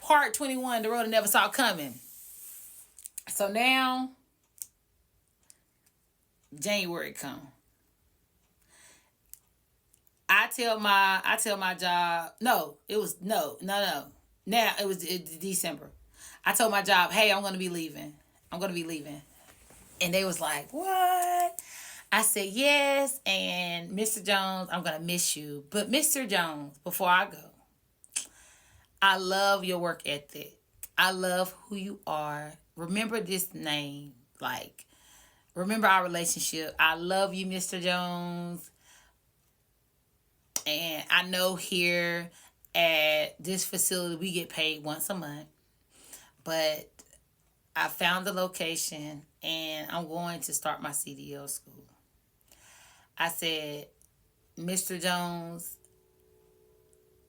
Part 21, the road I never saw coming. So now, January come. I tell my job, no, it was no. Now it's December. I told my job, hey, I'm gonna be leaving. And they was like, what? I said, yes, and Mr. Jones, I'm gonna miss you. But Mr. Jones, before I go, I love your work ethic. I love who you are. Remember this name. Like, remember our relationship. I love you, Mr. Jones. And I know here at this facility we get paid once a month. But I found the location and I'm going to start my CDL school. I said, Mr. Jones,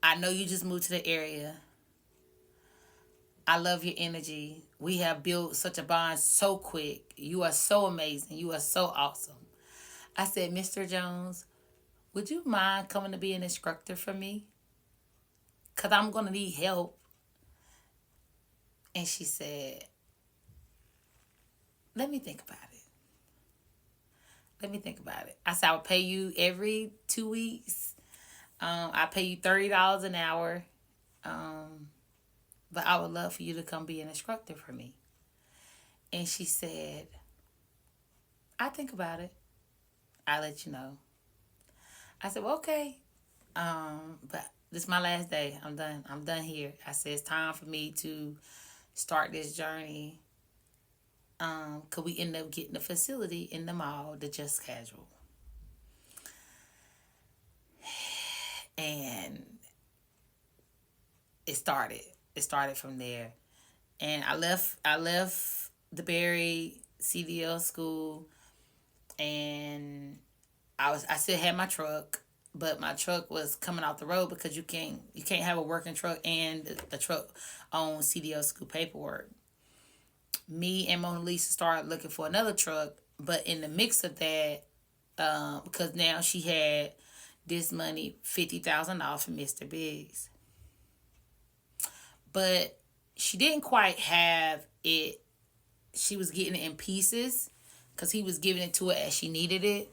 I know you just moved to the area. I love your energy. We have built such a bond so quick. You are so amazing. You are so awesome. I said, Mr. Jones, would you mind coming to be an instructor for me? Because I'm going to need help. And she said, let me think about it. I said, I'll pay you every 2 weeks. I pay you $30 an hour. But I would love for you to come be an instructor for me. And she said, I'll think about it. I'll let you know. I said, well, okay. But this is my last day. I'm done. I'm done here. I said, it's time for me to start this journey. Because we ended up getting a facility in the mall, the Just Casual. And it started. It started from there. And I left the Berry CDL school, and I still had my truck, but my truck was coming off the road because you can't have a working truck and the truck on CDL school paperwork. Me and Mona Lisa started looking for another truck, but in the mix of that, because now she had this money, $50,000 from Mr. Biggs. But she didn't quite have it. She was getting it in pieces because he was giving it to her as she needed it.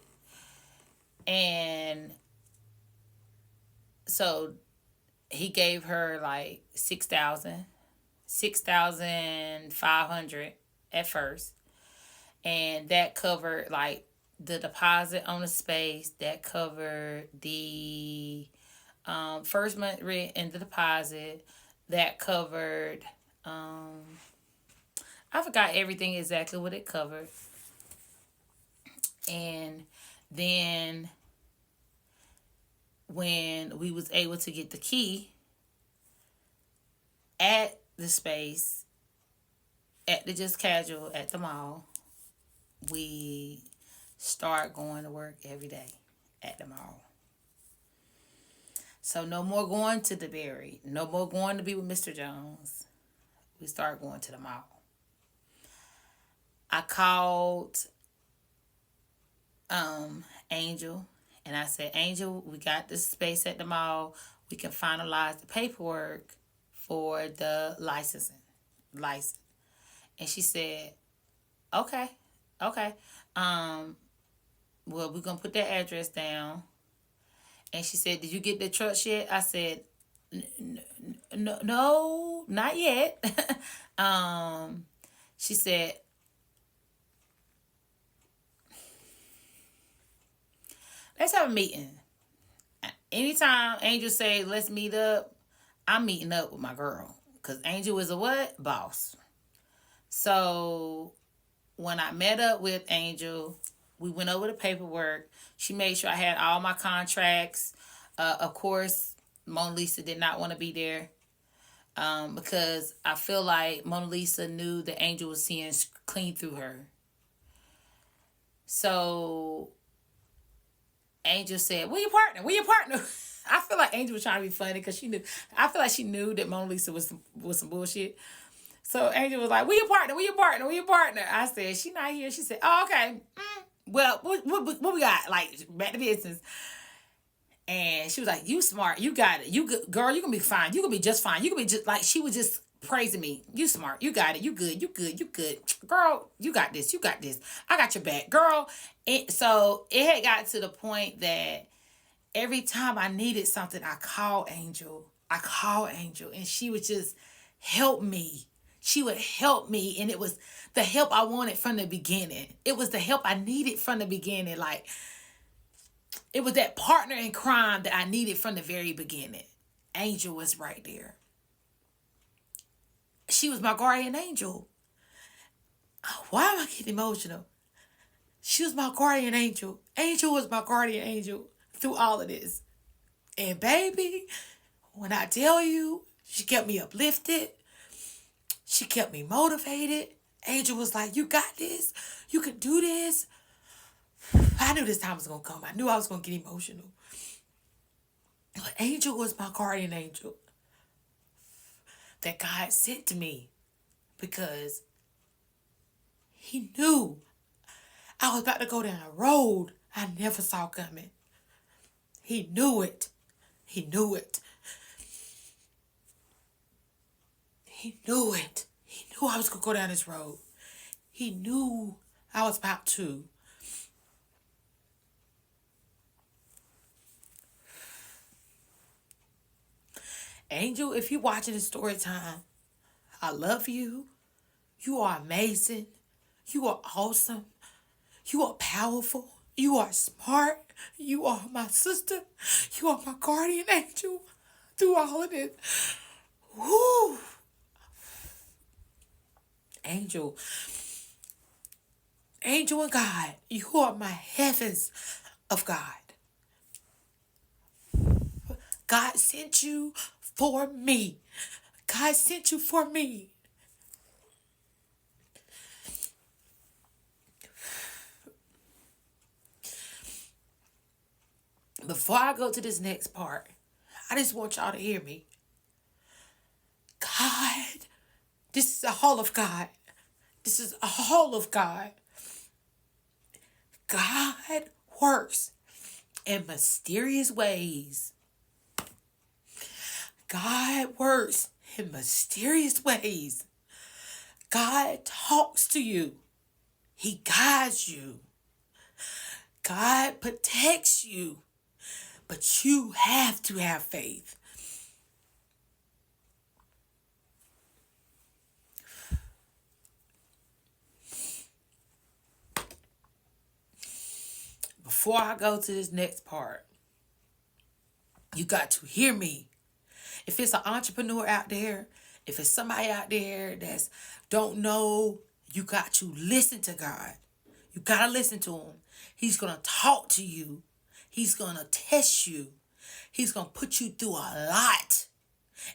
And so he gave her like $6,500 at first. And that covered like the deposit on the space. That covered the first month rent and the deposit. That covered, I forgot everything exactly what it covered. And then when we was able to get the key at the space, at the Just Casual at the mall, we start going to work every day at the mall. So no more going to the Berry. No more going to be with Mr. Jones. We start going to the mall. I called Angel, and I said, Angel, we got this space at the mall. We can finalize the paperwork for the license. And she said, okay. Well, we're going to put that address down. And she said, did you get the truck yet? I said, no, not yet. She said, let's have a meeting. Anytime Angel say, let's meet up, I'm meeting up with my girl. Because Angel is a what? Boss. So when I met up with Angel, we went over the paperwork. She made sure I had all my contracts. Of course, Mona Lisa did not want to be there because I feel like Mona Lisa knew that Angel was seeing clean through her. So Angel said, "We your partner. I feel like Angel was trying to be funny because she knew. I feel like she knew that Mona Lisa was some bullshit. So Angel was like, we your partner. I said, she not here. She said, oh, okay. Well, what we got? Like, back to business. And she was like, you smart. You got it. You good. Girl, you can be fine. You can be just fine. You can be just, like, she was just praising me. You smart. You got it. You good. You good. You good. Girl, you got this. You got this. I got your back. Girl. So it had got to the point that every time I needed something, I called Angel. And she would just help me. She would help me, and it was the help I wanted from the beginning. It was the help I needed from the beginning. Like, it was that partner in crime that I needed from the very beginning. Angel was right there. She was my guardian angel. Why am I getting emotional? She was my guardian angel. Angel was my guardian angel through all of this. And baby, when I tell you, she kept me uplifted. She kept me motivated. Angel was like, you got this. You can do this. I knew this time was going to come. I knew I was going to get emotional. But Angel was my guardian angel that God sent to me because he knew I was about to go down a road I never saw coming. He knew it. He knew it. He knew it. He knew I was going to go down this road. He knew I was about to. Angel, if you're watching this story time, I love you. You are amazing. You are awesome. You are powerful. You are smart. You are my sister. You are my guardian angel through all of this. Woo! Angel and God, you are my heavens of God. God sent you for me. God sent you for me. Before I go to this next part, I just want y'all to hear me. God, this is all of God. This is all of God. God works in mysterious ways. God works in mysterious ways. God talks to you. He guides you. God protects you. But you have to have faith. Before I go to this next part, you got to hear me. If it's an entrepreneur out there, if it's somebody out there that's don't know, you got to listen to God. You got to listen to him. He's going to talk to you. He's going to test you. He's going to put you through a lot.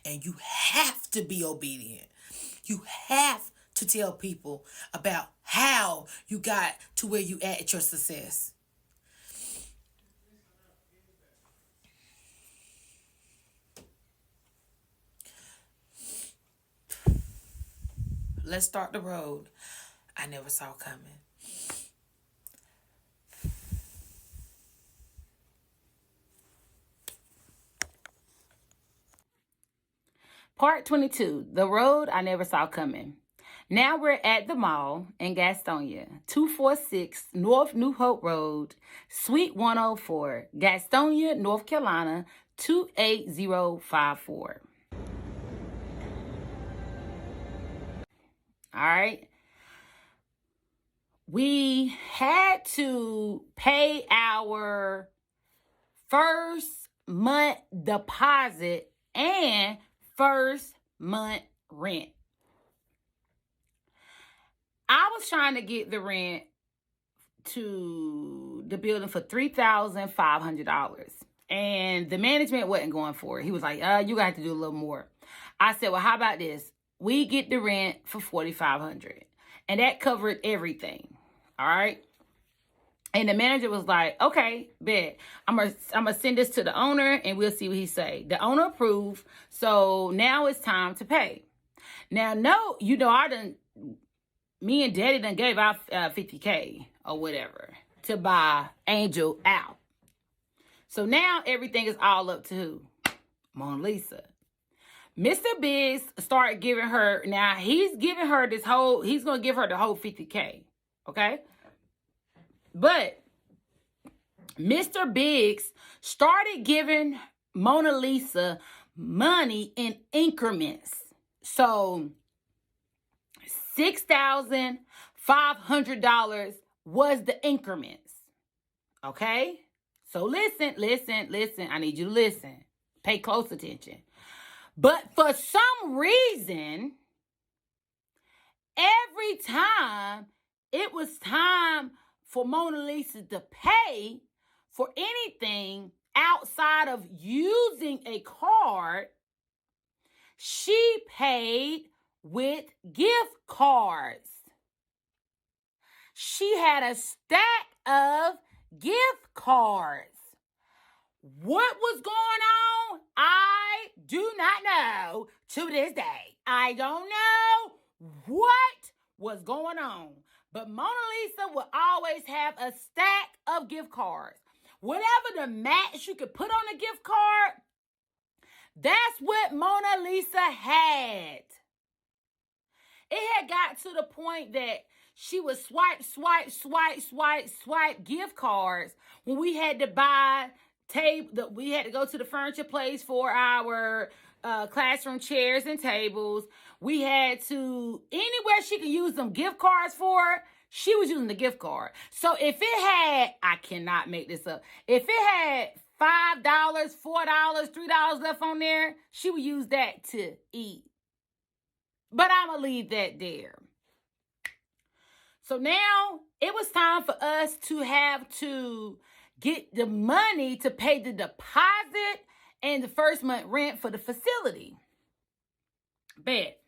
And you have to be obedient. You have to tell people about how you got to where you at your success. Let's start the road I never saw coming. Part 22, the road I never saw coming. Now we're at the mall in Gastonia, 246 North New Hope Road, Suite 104, Gastonia, North Carolina, 28054. All right. We had to pay our first month deposit and first month rent. I was trying to get the rent to the building for $3,500. And the management wasn't going for it. He was like, you got to do a little more. I said, well, how about this? We get the rent for $4,500. And that covered everything. All right. And the manager was like, okay, bet. I'm gonna send this to the owner and we'll see what he say. The owner approved. So now it's time to pay. Now, no, me and Daddy done gave out $50K or whatever to buy Angel out. So now everything is all up to who? Mona Lisa. Mr. Biggs started giving her, now he's giving her he's going to give her the whole $50K. Okay? But Mr. Biggs started giving Mona Lisa money in increments. So $6,500 was the increments. Okay? So listen. I need you to listen. Pay close attention. But for some reason, every time it was time for Mona Lisa to pay for anything outside of using a card, she paid with gift cards. She had a stack of gift cards. What was going on? I do not know to this day. I don't know what was going on. But Mona Lisa would always have a stack of gift cards. Whatever the max you could put on a gift card, that's what Mona Lisa had. It had got to the point that she would swipe gift cards when we had to buy we had to go to the furniture place for our classroom chairs and tables. We had to, anywhere she could use them gift cards for, she was using the gift card. So if it had, I cannot make this up, if it had $5, $4, $3 left on there, she would use that to eat. But I'm going to leave that there. So now it was time for us to have to get the money to pay the deposit and the first month rent for the facility. Bet.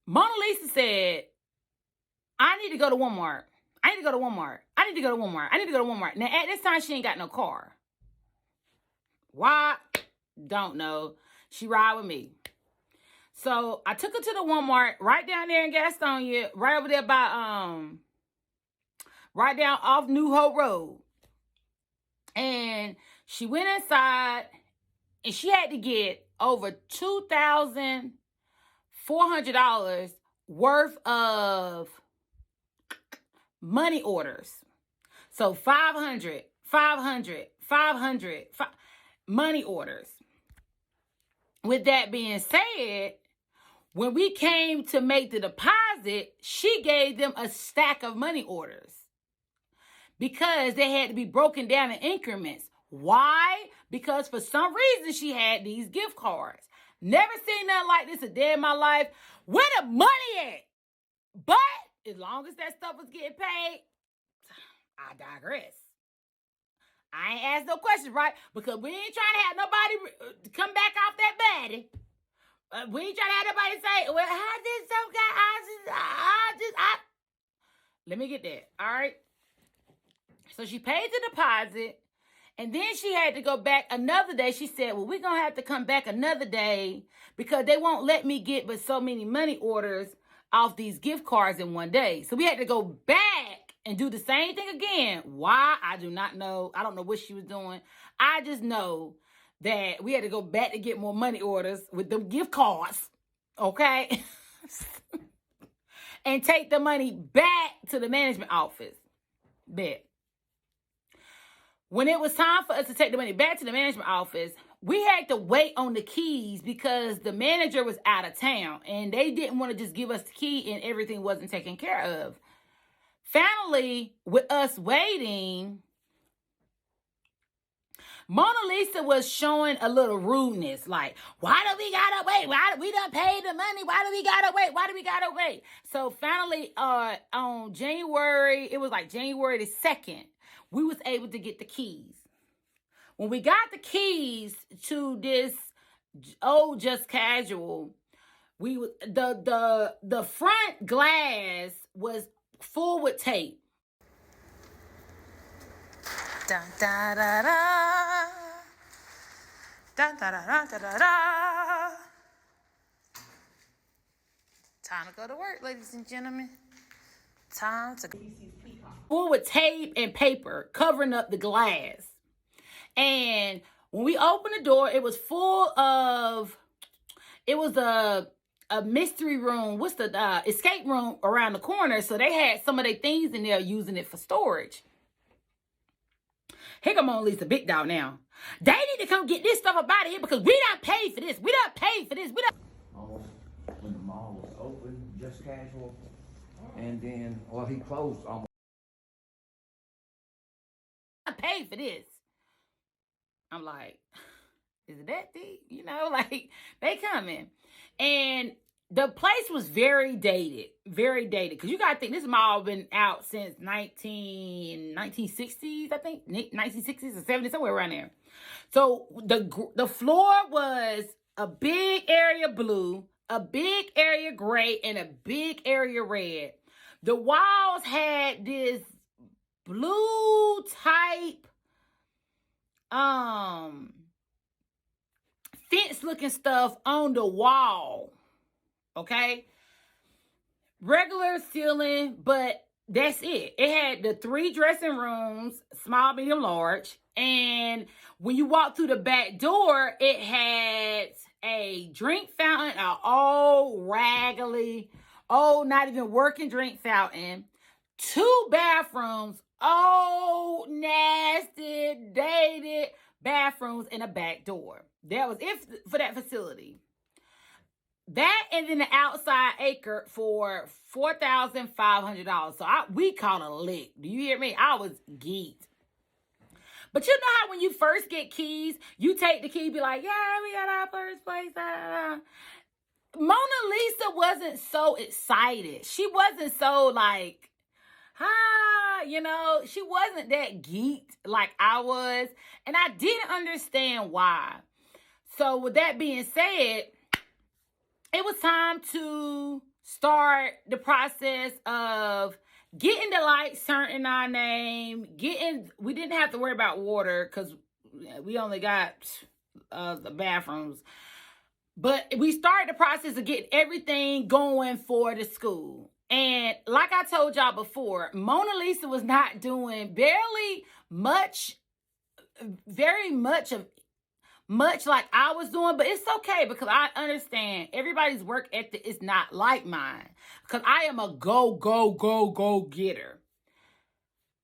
Mona Lisa said, I need to go to Walmart. Now, at this time, she ain't got no car. Why? Don't know. She ride with me. So I took her to the Walmart right down there in Gastonia, right over there by, right down off New Hope Road. And she went inside and she had to get over $2,400 worth of money orders. So 500 money orders. With that being said, when we came to make the deposit, she gave them a stack of money orders because they had to be broken down in increments. Why? Because for some reason she had these gift cards. Never seen nothing like this a day in my life. Where the money at? But as long as that stuff was getting paid, I digress. I ain't asked no questions, right? Because we ain't trying to have nobody come back off that baddie. We ain't trying to have nobody say, well, how did some guy, Let me get that, all right? So she paid the deposit, and then she had to go back another day. She said, well, we're going to have to come back another day because they won't let me get but so many money orders off these gift cards in one day. So we had to go back and do the same thing again. Why? I do not know. I don't know what she was doing. I just know that we had to go back to get more money orders with them gift cards, okay? And take the money back to the management office. Bet. When it was time for us to take the money back to the management office, we had to wait on the keys because the manager was out of town and they didn't want to just give us the key and everything wasn't taken care of. Finally, with us waiting, Mona Lisa was showing a little rudeness, like, why do we gotta wait? Why we done paid the money? Why do we gotta wait? So finally, on January, it was like January the 2nd, we was able to get the keys. When we got the keys to this old Just Casual, the front glass was full with tape. Dun, da, da, da. Dun, da, da, da, da, da. Time to go to work, ladies and gentlemen. Time to go. Full with tape and paper covering up the glass. And When we opened the door, it was full of, it was a mystery room. What's the escape room around the corner? So they had some of their things in there using it for storage. Here come on, Lisa, big dog now. They need to come get this stuff up out of here because we don't pay for this. We don't pay for this. We don't. Almost when the mall was open, just casual, and then, well, he closed almost. I pay for this. I'm like, is it that deep? You know, like they coming. And the place was very dated. Because you got to think this mall been out since 1960s, I think. 1960s or 70s, somewhere around there. So the floor was a big area blue, a big area gray, and a big area red. The walls had this blue type fence looking stuff on the wall. Okay, regular ceiling, but that's it. It had the 3 dressing rooms, small, medium, large, and when you walk through the back door, it had a drink fountain, an old raggedy, not even working drink fountain, 2 bathrooms, old, nasty, dated bathrooms, and a back door. That was it for that facility. That and then the outside acre for $4,500. So we called a lick. Do you hear me? I was geeked. But you know how when you first get keys, you take the key, be like, yeah, we got our first place. Da, da, da. Mona Lisa wasn't so excited. She wasn't so like, you know, she wasn't that geeked like I was. And I didn't understand why. So with that being said, it was time to start the process of getting the lights turned in our name. We didn't have to worry about water because we only got the bathrooms. But we started the process of getting everything going for the school. And like I told y'all before, Mona Lisa was not doing very much like I was doing, but it's okay because I understand everybody's work ethic is not like mine because I am a go getter.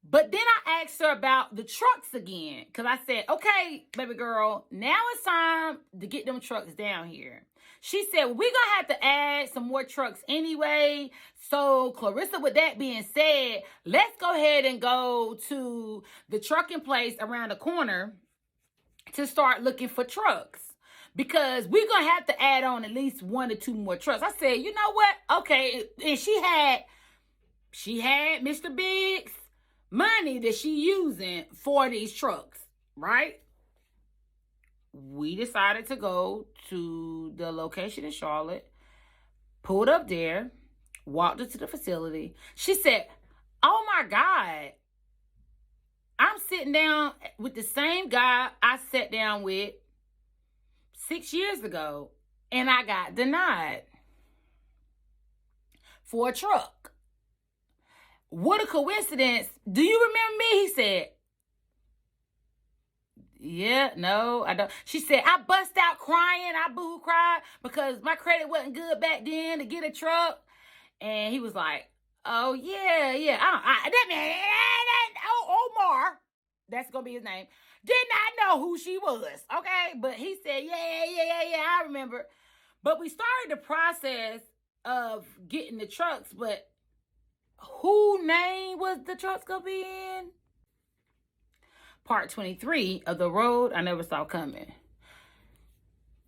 But then I asked her about the trucks again because I said, okay, baby girl, now it's time to get them trucks down here. She said, we're going to have to add some more trucks anyway. So, Clarissa, with that being said, let's go ahead and go to the trucking place around the corner to start looking for trucks because we're going to have to add on at least 1 or 2 more trucks. I said, you know what? Okay. And she had Mr. Biggs' money that she using for these trucks, right? We decided to go to the location in Charlotte, pulled up there, walked into the facility. She said, oh my God, I'm sitting down with the same guy I sat down with 6 years ago, and I got denied for a truck. What a coincidence. Do you remember me? He said, yeah, no, I don't. She said, I bust out crying. I boo cried because my credit wasn't good back then to get a truck. And he was like, oh, yeah. Omar, that's going to be his name, did not know who she was, okay? But he said, yeah, I remember. But we started the process of getting the trucks, but who name was the trucks going to be in? Part 23 of The Road I Never Saw Coming.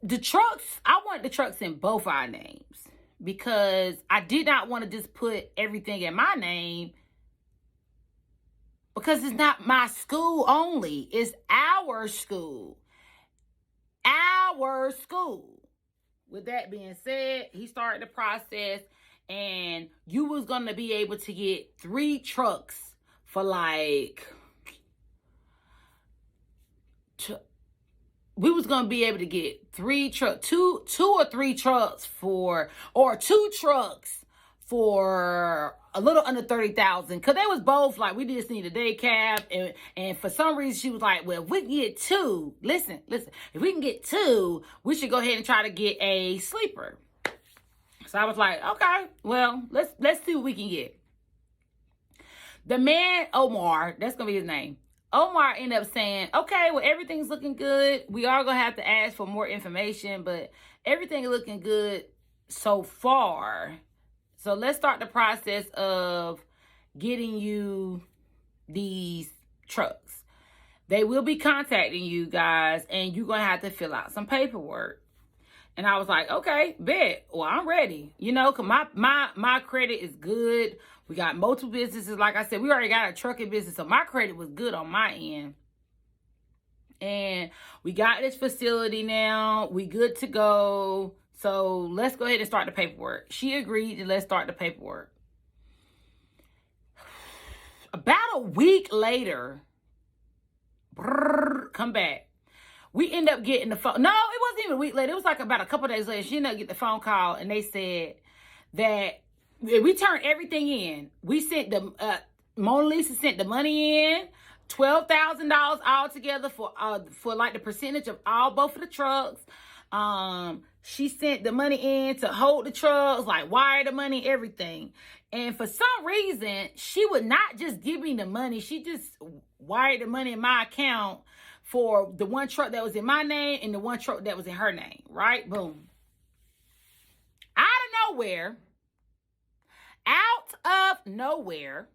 The trucks, I want the trucks in both our names because I did not want to just put everything in my name because it's not my school only. It's our school. Our school. With that being said, he started the process and you was going to be able to get 3 trucks for like... we was going to be able to get 2 or 3 trucks or 2 trucks for a little under 30,000, because they was both like, we just need a day cab, and for some reason she was like, well, if we can get two, listen, if we can get two, we should go ahead and try to get a sleeper. So I was like, okay, well, let's see what we can get. The man, Omar, that's gonna be his name, Omar, ended up saying, okay, well, everything's looking good. We are gonna have to ask for more information, but everything is looking good so far. So let's start the process of getting you these trucks. They will be contacting you guys, and you're going to have to fill out some paperwork. And I was like, okay, bet. Well, I'm ready. You know, because my credit is good. We got multiple businesses. Like I said, we already got a trucking business, so my credit was good on my end. And we got this facility now. We good to go. So let's go ahead and start the paperwork. She agreed, and let's start the paperwork. About a week later, come back. We end up getting the phone. No, it wasn't even a week later. It was like about a couple of days later. She ended up getting the phone call, and they said that we turned everything in. We sent the Mona Lisa sent the money in, $12,000 all together for like the percentage of both of the trucks. She sent the money in to hold the trucks, like wire the money, everything. And for some reason, she would not just give me the money. She just wired the money in my account for the one truck that was in my name and the one truck that was in her name, right? Boom. Out of nowhere,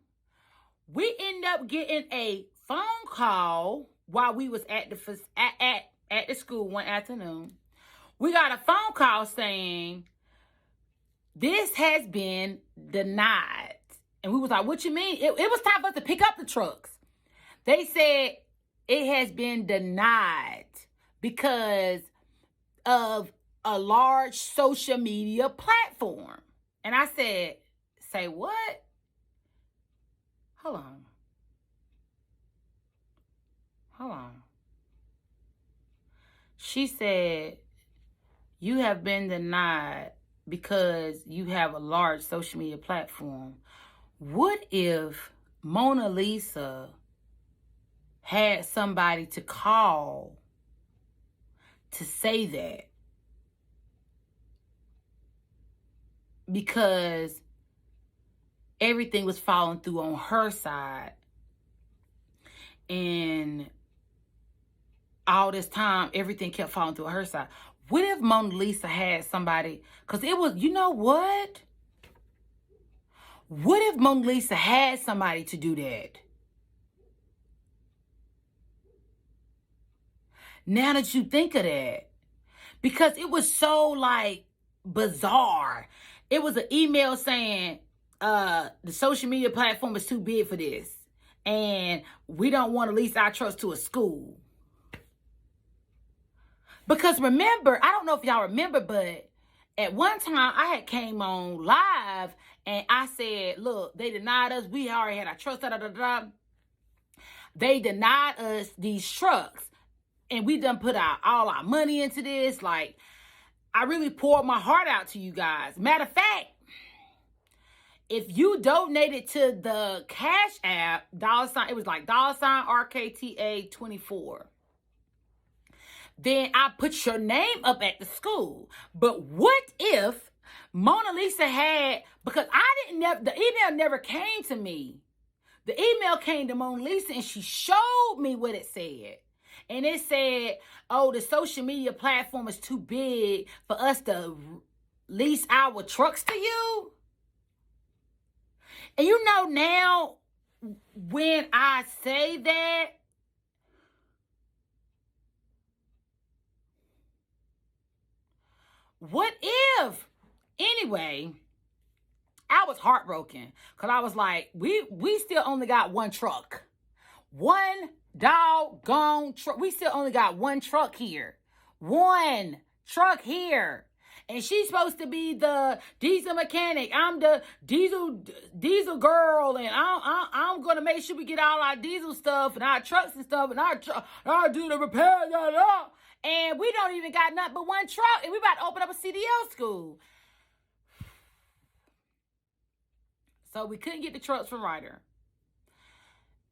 we end up getting a phone call while we was at the school one afternoon. We got a phone call saying, this has been denied. And we was like, what you mean? It was time for us to pick up the trucks. They said it has been denied because of a large social media platform. And I said, say what? Hold on. She said, you have been denied because you have a large social media platform. What if Mona Lisa had somebody to call to say that? Because everything was falling through on her side. And all this time, everything kept falling through her side. What if Mona Lisa had somebody? Because it was, you know what? What if Mona Lisa had somebody to do that? Now that you think of that. Because it was so, like, bizarre. It was an email saying, the social media platform is too big for this. And we don't want to lease our trucks to a school. Because remember, I don't know if y'all remember, but at one time I had came on live and I said, look, they denied us. We already had our trucks. They denied us these trucks. And we done put all our money into this. Like, I really poured my heart out to you guys. Matter of fact, if you donated to the Cash App, $, it was like $RKTA24. Then I put your name up at the school. But what if Mona Lisa had, because the email never came to me. The email came to Mona Lisa and she showed me what it said. And it said, oh, the social media platform is too big for us to lease our trucks to you. And you know now, when I say that, what if? Anyway, I was heartbroken because I was like, we still only got one truck. One doggone truck. We still only got one truck here. One truck here. And she's supposed to be the diesel mechanic. I'm the diesel girl, and I'm gonna make sure we get all our diesel stuff and our trucks and stuff, and I'll do the repairs, and we don't even got nothing but one truck, and we about to open up a CDL school. So we couldn't get the trucks from Ryder.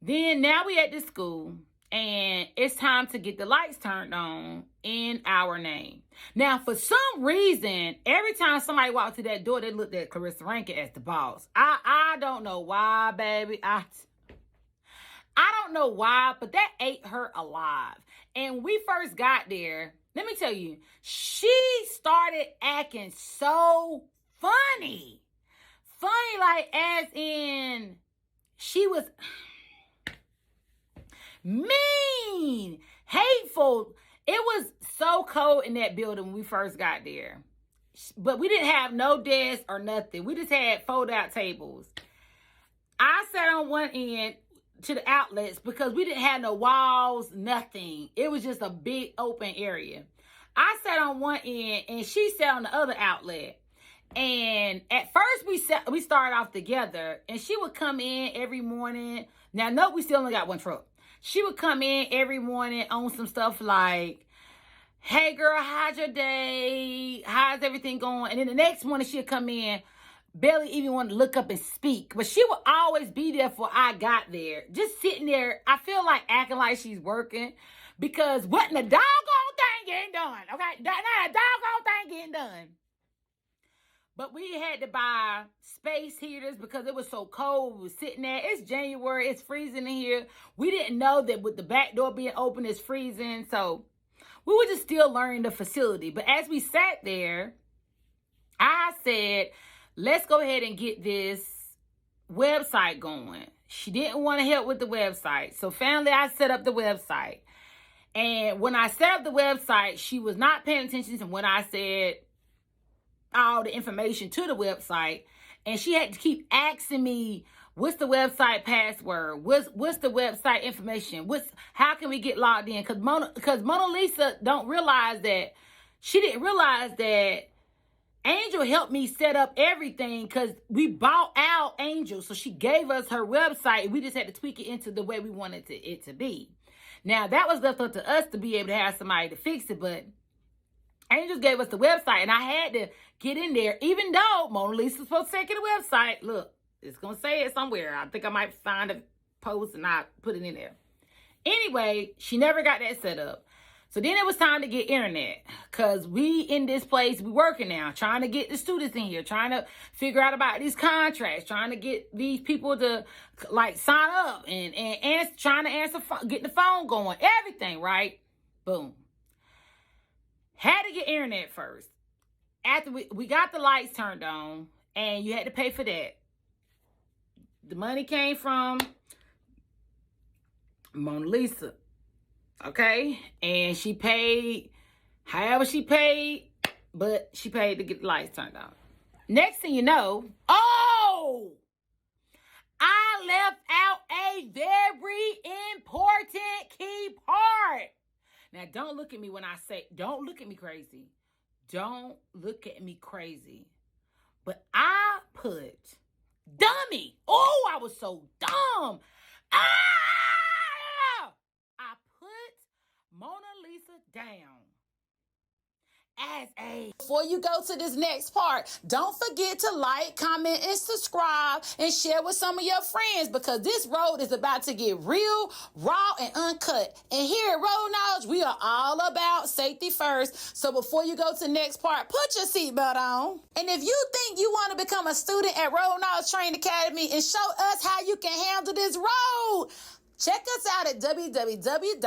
Then now we at this school, and it's time to get the lights turned on in our name. Now, for some reason, every time somebody walked through that door, they looked at Clarissa Rankin as the boss. I don't know why, baby. I don't know why, but that ate her alive. And when we first got there, let me tell you, she started acting so funny. Funny, like, as in, she was mean, hateful. It was so cold in that building when we first got there. But we didn't have no desk or nothing. We just had fold-out tables. I sat on one end to the outlets because we didn't have no walls, nothing. It was just a big open area. I sat on one end and she sat on the other outlet. And at first we started off together, and she would come in every morning. Now, no, we still only got one truck. She would come in every morning on some stuff like, hey girl, how's your day? How's everything going? And then the next morning she'd come in, barely even want to look up and speak. But she would always be there before I got there. Just sitting there, I feel like acting like she's working. Because what in the doggone thing getting done? Okay? Not a doggone thing getting done. But we had to buy space heaters because it was so cold. We were sitting there. It's January. It's freezing in here. We didn't know that with the back door being open, it's freezing. So we were just still learning the facility. But as we sat there, I said, let's go ahead and get this website going. She didn't want to help with the website. So finally, I set up the website. And when I set up the website, she was not paying attention to when I said all the information to the website, and she had to keep asking me, what's the website password, what's the website information, how can we get logged in? Because Mona Lisa don't realize that, she didn't realize that Angel helped me set up everything because we bought out Angel, so she gave us her website. We just had to tweak it into the way we wanted it to be. Now, that was left up to us to be able to have somebody to fix it, but Angels gave us the website, and I had to get in there, even though Mona Lisa's supposed to take it to the website. Look, it's going to say it somewhere. I think I might find a post and I put it in there. Anyway, she never got that set up. So then it was time to get internet, because we in this place, we working now, trying to get the students in here, trying to figure out about these contracts, trying to get these people to like sign up and trying to answer, get the phone going, everything, right? Boom. Had to get internet first. After we got the lights turned on, and you had to pay for that. The money came from Mona Lisa. Okay? And she paid however she paid, but she paid to get the lights turned on. Next thing you know, I left out a very important key part. Now, don't look at me when I say, don't look at me crazy. Don't look at me crazy. But I put dummy. Oh, I was so dumb. I put Mona Lisa down as a... Before you go to this next part, don't forget to like, comment, and subscribe, and share with some of your friends, because this road is about to get real, raw, and uncut. And here at Road Knowledge, we are all about safety first. So before you go to the next part, put your seatbelt on. And if you think you want to become a student at Road Knowledge Training Academy and show us how you can handle this road, check us out at www.rkta.org.